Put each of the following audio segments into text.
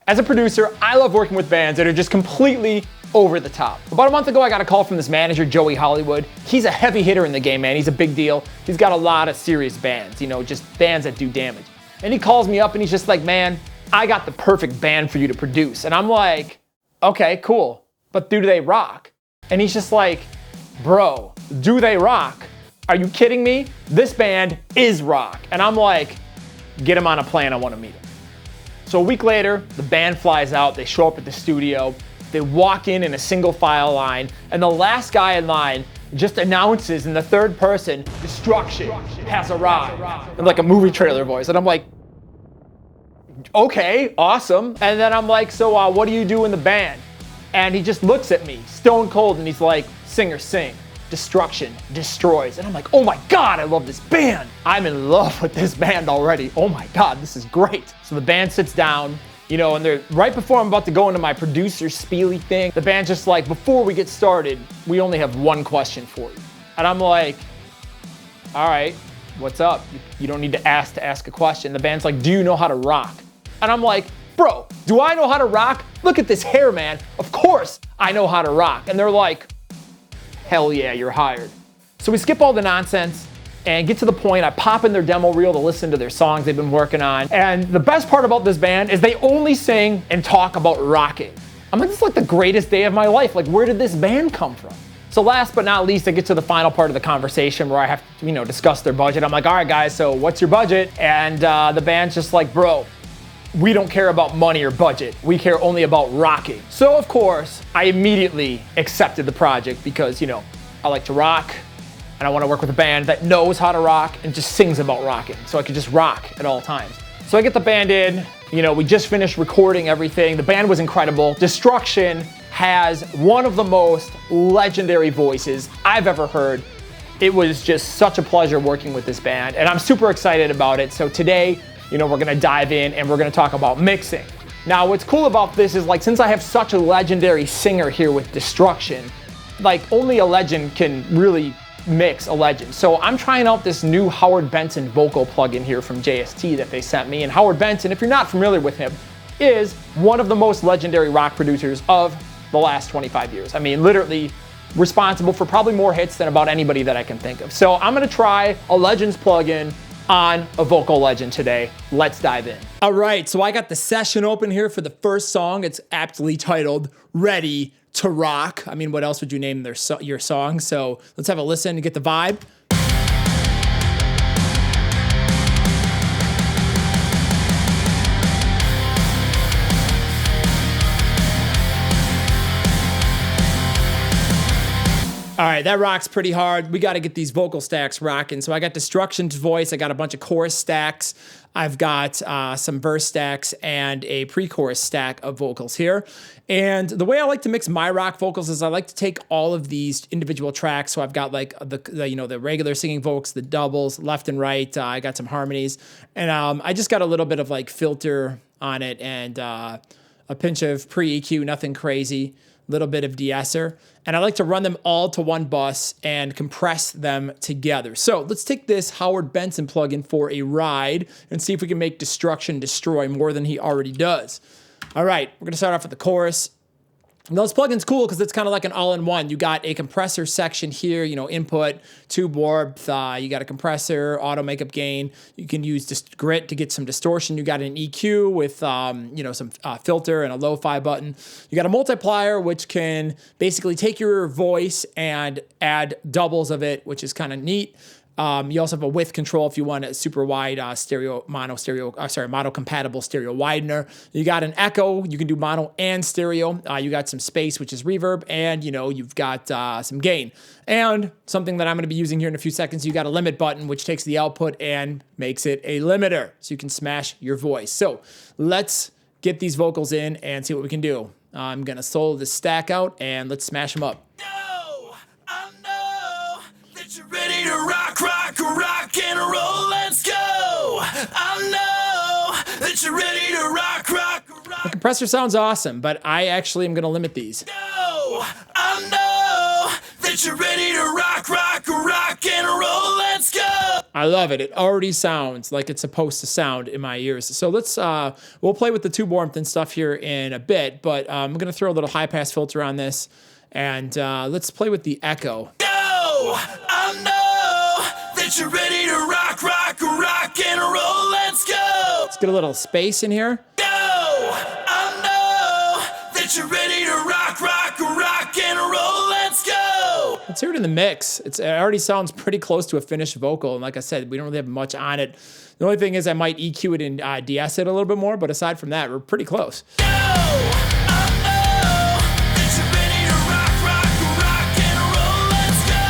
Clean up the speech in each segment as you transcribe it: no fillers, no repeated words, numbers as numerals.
As a producer, I love working with bands that are just completely over the top. About a month ago, I got a call from this manager, Joey Hollywood. He's a heavy hitter in the game, man. He's a big deal. He's got a lot of serious bands, you know, just bands that do damage. And he calls me up and he's just like, man, I got the perfect band for you to produce. And I'm like, okay, cool, but do they rock? And he's just like, bro, do they rock? Are you kidding me? This band is rock. And I'm like, get him on a plane, I want to meet him. So a week later, the band flies out, they show up at the studio, they walk in a single file line, and the last guy in line just announces in the third person, destruction has arrived, in like a movie trailer voice. And I'm like, okay, awesome. And then I'm like, so what do you do in the band? And he just looks at me, stone cold, and he's like, sing or sing. Destruction destroys. And I'm like, oh my God, I love this band. I'm in love with this band already. Oh my God, this is great. So the band sits down, you know, and they're right before I'm about to go into my producer spiely thing, the band's just like, before we get started, we only have one question for you. And I'm like, all right, what's up? You don't need to ask a question. The band's like, do you know how to rock? And I'm like, bro, do I know how to rock? Look at this hair, man. Of course I know how to rock. And they're like, hell yeah, you're hired. So we skip all the nonsense and get to the point. I pop in their demo reel to listen to their songs they've been working on. And the best part about this band is they only sing and talk about rocking. I'm like, this is like the greatest day of my life. Like, where did this band come from? So last but not least, I get to the final part of the conversation where I have to, you know, discuss their budget. I'm like, all right, guys, so what's your budget? And the band's just like, bro, we don't care about money or budget. We care only about rocking. So of course, I immediately accepted the project because, you know, I like to rock and I want to work with a band that knows how to rock and just sings about rocking. So I could just rock at all times. So I get the band in, you know, we just finished recording everything. The band was incredible. Destruction has one of the most legendary voices I've ever heard. It was just such a pleasure working with this band and I'm super excited about it. So today, you know, we're gonna dive in and we're gonna talk about mixing. Now, what's cool about this is, like, since I have such a legendary singer here with Destruction, like, only a legend can really mix a legend. So I'm trying out this new Howard Benson vocal plugin here from JST that they sent me. And Howard Benson, if you're not familiar with him, is one of the most legendary rock producers of the last 25 years. I mean, literally responsible for probably more hits than about anybody that I can think of. So I'm gonna try a Legends plugin on a vocal legend today. Let's dive in. All right, so I got the session open here for the first song. It's aptly titled Ready to Rock. I mean, what else would you name your song? So let's have a listen and get the vibe. All right, that rocks pretty hard. We got to get these vocal stacks rocking. So I got Destruction's voice. I got a bunch of chorus stacks. I've got some verse stacks and a pre-chorus stack of vocals here. And the way I like to mix my rock vocals is I like to take all of these individual tracks. So I've got like the regular singing vocals, the doubles, left and right. I got some harmonies, and I just got a little bit of like filter on it and a pinch of pre-EQ, nothing crazy. Little bit of de-esser, and I like to run them all to one bus and compress them together. So let's take this Howard Benson plugin for a ride and see if we can make Destruction destroy more than he already does. All right, we're gonna start off with the chorus. Now, this plugin's cool because it's kind of like an all-in-one. You got a compressor section here, you know, input, tube warp, you got a compressor, auto makeup gain. You can use grit to get some distortion. You got an EQ with, you know, some filter and a lo-fi button. You got a multiplier, which can basically take your voice and add doubles of it, which is kind of neat. You also have a width control if you want a super wide mono compatible stereo widener. You got an echo, you can do mono and stereo. You got some space, which is reverb, and you know, you've got some gain. And something that I'm gonna be using here in a few seconds, you got a limit button, which takes the output and makes it a limiter, so you can smash your voice. So let's get these vocals in and see what we can do. I'm gonna solo this stack out and let's smash them up. You're ready to rock, rock, rock and roll, let's go. I know that you're ready to rock, rock, rock. The compressor sounds awesome, but I actually am gonna limit these. No, I know that you're ready to rock, rock, rock and roll, let's go. I love it. It already sounds like it's supposed to sound in my ears. So let's, we'll play with the tube warmth and stuff here in a bit, but I'm going to throw a little high pass filter on this, and let's play with the echo. Go! I know that you're ready to rock, rock, rock and roll. Let's go! Let's get a little space in here. Go! I know that you're ready to rock, rock, rock and roll. Let's go! Let's hear it in the mix. It already sounds pretty close to a finished vocal, and like I said, we don't really have much on it. The only thing is I might EQ it and de-ess it a little bit more, but aside from that, we're pretty close. Go! I know that you're ready to rock, rock, rock and roll. Let's go!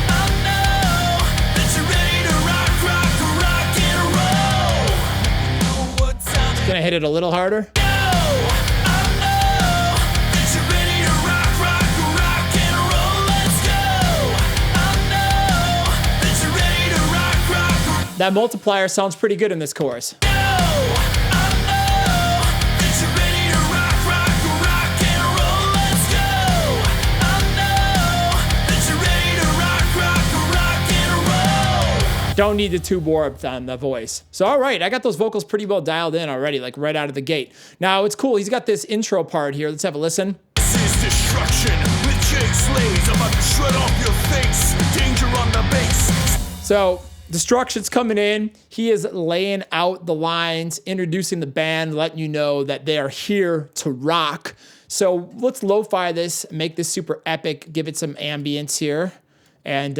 I know that you're ready to rock, rock, rock and roll. You know what time it is. Gonna hit it a little harder. Go! I know that you're ready to rock, rock, rock and roll. Let's go! I know that you're ready to rock, rock. That multiplier sounds pretty good in this chorus. Go! I know that you're ready to rock, rock, rock and roll. Let's go! I know that you're ready to rock, rock, rock and roll. Don't need the tube warmth on the voice. So, all right, I got those vocals pretty well dialed in already, like right out of the gate. Now, it's cool. He's got this intro part here. Let's have a listen. This is destruction with Jake Slays. About to shred off your face. Danger on the bass. So, Destruction's coming in. He is laying out the lines, introducing the band, letting you know that they are here to rock. So let's lo-fi this, make this super epic, give it some ambience here. And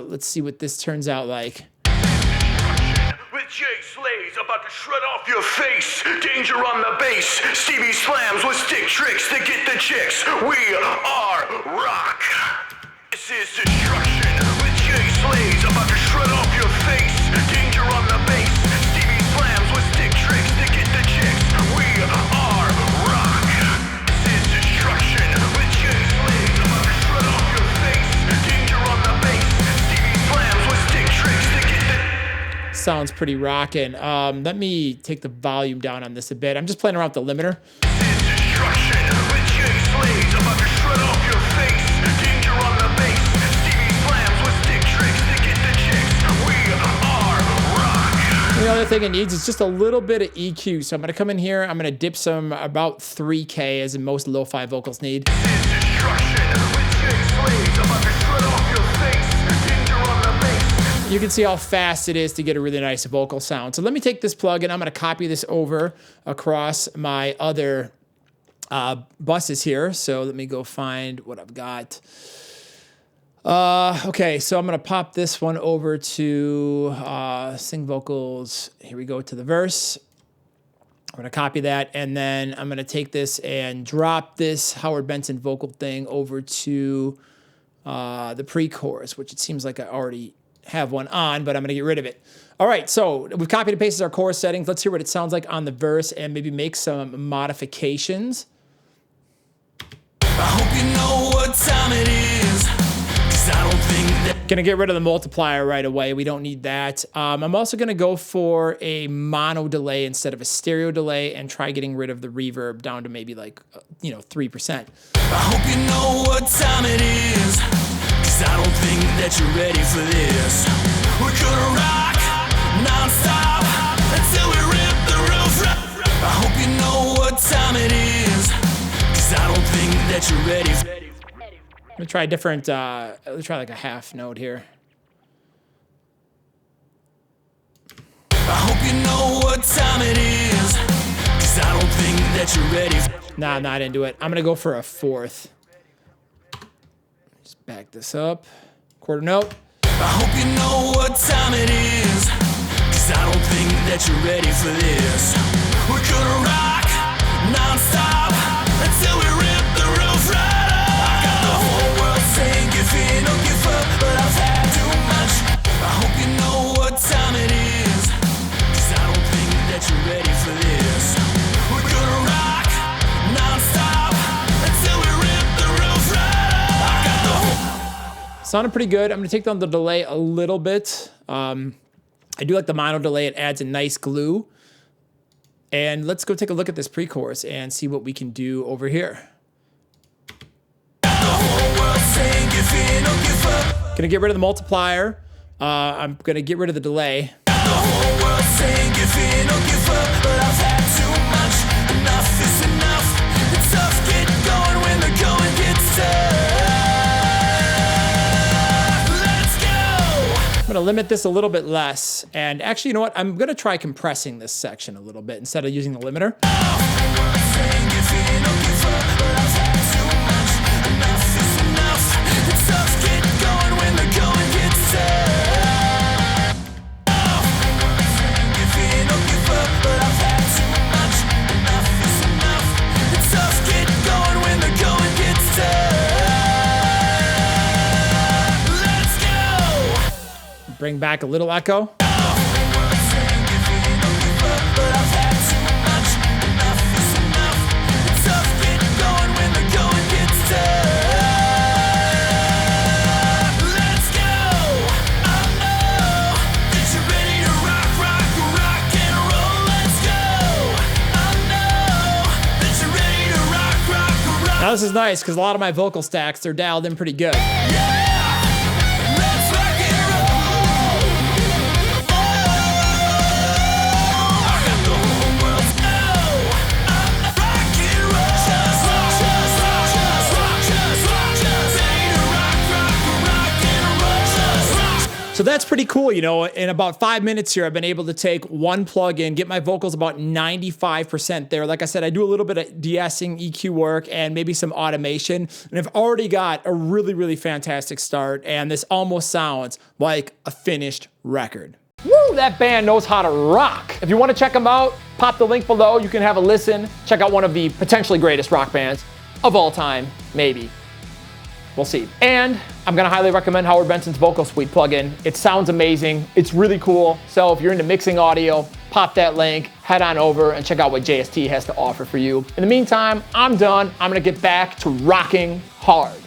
let's see what this turns out like. With Jake Slays, about to shred off your face. Danger on the bass. Stevie slams with stick tricks to get the chicks. We are rock. This is destruction with Jake Slays, about to shred off your face. Danger on the bass. Stevie slams with stick tricks to get the chicks. We are rock. This is destruction with Jake Slays, about to shred off your face. Danger on the bass. Stevie slams with stick tricks to get the. Sounds pretty rockin'. Let me take the volume down on this a bit. I'm just playing around with the limiter. This is destruction with Jake Slays, about to shred off your face. Danger on the bass. Stevie slams with stick tricks to get the chicks. We are rock. The other thing it needs is just a little bit of EQ. So I'm gonna come in here, I'm gonna dip some about 3K, as in most lo-fi vocals need. This is destruction with Jake Slays, about to shred off your face. Danger on the bass. You can see how fast it is to get a really nice vocal sound. So let me take this plug and I'm gonna copy this over across my other buses here. So let me go find what I've got. Okay, so I'm gonna pop this one over to sing vocals. Here we go to the verse. I'm gonna copy that, and then I'm gonna take this and drop this Howard Benson vocal thing over to the pre-chorus, which it seems like I already have one on, but I'm gonna get rid of it. All right, so we've copied and pasted our chorus settings. Let's hear what it sounds like on the verse and maybe make some modifications. I hope you know what time it is, 'cause I don't think that. Gonna get rid of the multiplier right away. We don't need that. I'm also gonna go for a mono delay instead of a stereo delay and try getting rid of the reverb down to maybe like, 3%. I hope you know what time it is, 'cause I don't think that you're ready for this. We're gonna rock non-stop until we rip the roof. I hope you know what time it is, 'cause I don't think that you're ready for. Let me try a different, let's try like a half note here. I hope you know what time it is, 'cause I don't think that you're ready for. Nah, not into it. I'm gonna go for a fourth. Just back this up. Quarter note. I hope you know what time it is, 'cause I don't think that you're ready for this. We're gonna rock non-stop until we rip the roof right off. I got the whole world saying give in or give up, but I've had too much. I hope you know what time it is, 'cause I don't think that you're ready for this. We're gonna rock non-stop until we rip the roof right off. I got the whole. Sounded pretty good. I'm gonna take down the delay a little bit. I do like the mono delay. It adds a nice glue. And let's go take a look at this pre-chorus and see what we can do over here. The whole world saying give in or give up. Gonna get rid of the multiplier I'm gonna get rid of the delay. The whole world saying give in or give up, but I've had too much. Enough is enough. The tough get going when the going gets tough. Let's go. I'm gonna limit this a little bit less. And actually, you know what? I'm gonna try compressing this section a little bit instead of using the limiter. Saying give in or give up, but I've had too much. Enough is enough. The tough get going when the going gets tough. Saying give in or give up, but I've had too much. Enough is enough. The tough get going when the going gets tough. Let's go. Bring back a little echo. Saying give in or give up, but I've had too much. Enough is enough. The tough get going when the going gets tough. Let's go. I know that you're ready to rock, rock, rock and roll. Let's go. I know that you're ready to rock, rock, rock. Now this is nice because a lot of my vocal stacks, they're dialed in pretty good. Let's rock and roll. Oh, I got the whole world. Oh, I'm rock and roll. Just rock, ready to rock, rock, rock and roll. Just rock. So that's pretty cool, you know. In about 5 minutes here, I've been able to take one plug-in, get my vocals about 95% there. Like I said, I do a little bit of de-essing, EQ work, and maybe some automation. And I've already got a really, really fantastic start, and this almost sounds like a finished record. Woo, that band knows how to rock. If you want to check them out, pop the link below. You can have a listen. Check out one of the potentially greatest rock bands of all time, maybe. We'll see. And I'm gonna highly recommend Howard Benson's Vocal Suite plugin. It sounds amazing. It's really cool. So if you're into mixing audio, pop that link, head on over and check out what JST has to offer for you. In the meantime, I'm done. I'm gonna get back to rocking hard.